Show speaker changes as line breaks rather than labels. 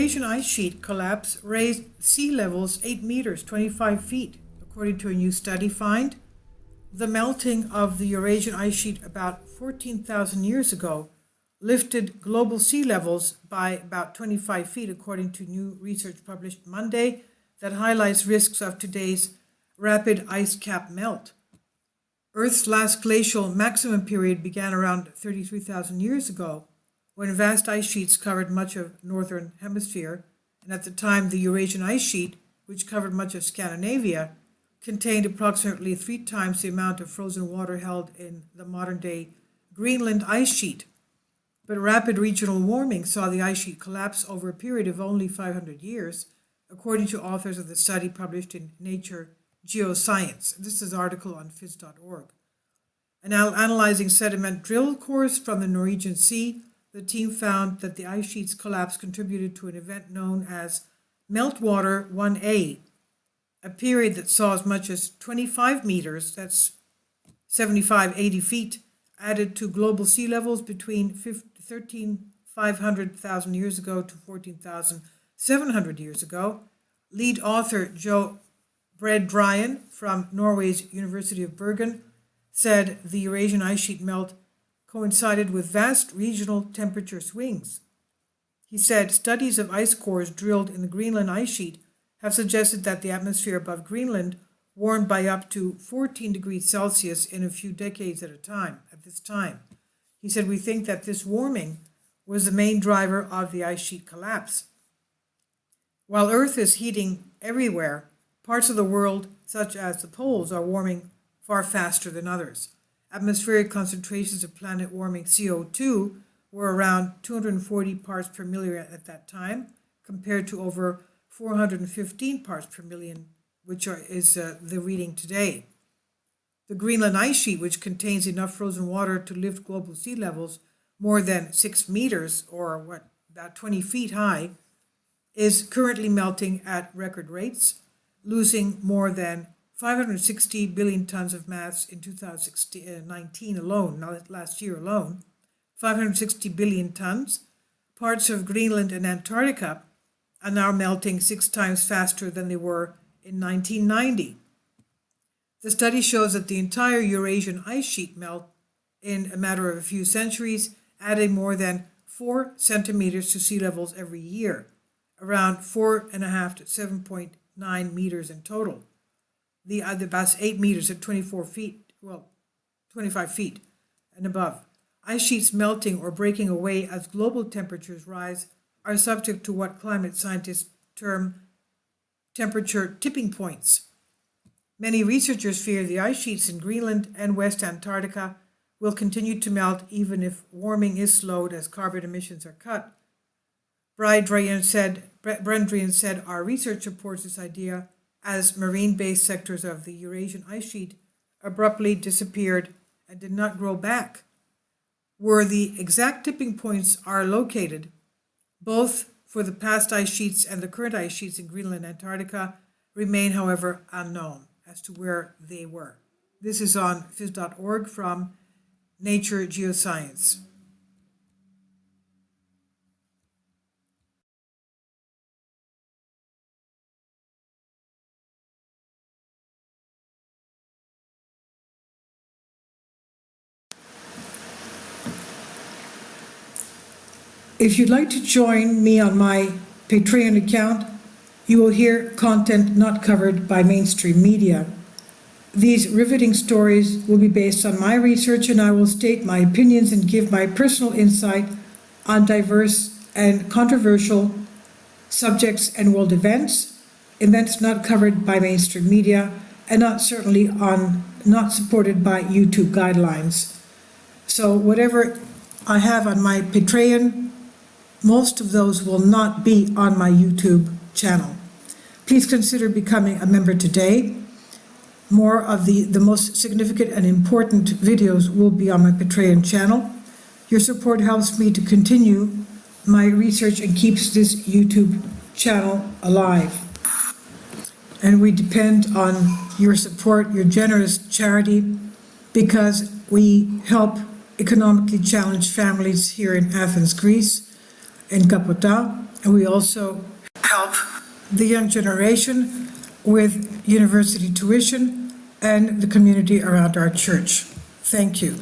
Eurasian ice sheet collapse raised sea levels 8 meters, 25 feet, according to a new study find. The melting of the Eurasian ice sheet about 14,000 years ago lifted global sea levels by about 25 feet, according to new research published Monday that highlights risks of today's rapid ice cap melt. Earth's last glacial maximum period began around 33,000 years ago, when vast ice sheets covered much of northern hemisphere, and at the time the Eurasian ice sheet, which covered much of Scandinavia, contained approximately 3 times the amount of frozen water held in the modern-day Greenland ice sheet. But rapid regional warming saw the ice sheet collapse over a period of only 500 years, according to authors of the study published in Nature Geoscience. This is an article on phys.org. And now analyzing sediment drill cores from the Norwegian Sea, the team found that the ice sheet's collapse contributed to an event known as Meltwater 1A, a period that saw as much as 25 meters, that's 80 feet, added to global sea levels between 13,500 years ago to 14,700 years ago. Lead author Joe Bredryan from Norway's University of Bergen said the Eurasian ice sheet melt coincided with vast regional temperature swings. He said studies of ice cores drilled in the Greenland ice sheet have suggested that the atmosphere above Greenland warmed by up to 14 degrees Celsius in a few decades at this time. He said, "We think that this warming was the main driver of the ice sheet collapse." While Earth is heating everywhere, parts of the world, such as the poles, are warming far faster than others. Atmospheric concentrations of planet-warming CO2 were around 240 parts per million at that time, compared to over 415 parts per million, which is the reading today. The Greenland ice sheet, which contains enough frozen water to lift global sea levels more than 6 meters, or about 20 feet high, is currently melting at record rates, losing more than 560 billion tons of mass in 2019 alone, not last year alone, 560 billion tons. Parts of Greenland and Antarctica are now melting 6 times faster than they were in 1990. The study shows that the entire Eurasian ice sheet melt in a matter of a few centuries, adding more than 4 centimeters to sea levels every year, around 4.5 to 7.9 meters in total. The about 8 meters at 25 feet and above. Ice sheets melting or breaking away as global temperatures rise are subject to what climate scientists term temperature tipping points. Many researchers fear the ice sheets in Greenland and West Antarctica will continue to melt even if warming is slowed as carbon emissions are cut. Bredryan said, "Our research supports this idea as marine-based sectors of the Eurasian ice sheet abruptly disappeared and did not grow back. Where the exact tipping points are located, both for the past ice sheets and the current ice sheets in Greenland and Antarctica, remain, however, unknown as to where they were." This is on phys.org from Nature Geoscience. If you'd like to join me on my Patreon account, you will hear content not covered by mainstream media. These riveting stories will be based on my research, and I will state my opinions and give my personal insight on diverse and controversial subjects and world events not covered by mainstream media, and not supported by YouTube guidelines. So whatever I have on my Patreon, most of those will not be on my YouTube channel. Please consider becoming a member today. More of the most significant and important videos will be on my Patreon channel. Your support helps me to continue my research and keeps this YouTube channel alive. And we depend on your support, your generous charity, because we help economically challenged families here in Athens, Greece. in Capotat, and we also help the young generation with university tuition and the community around our church. Thank you.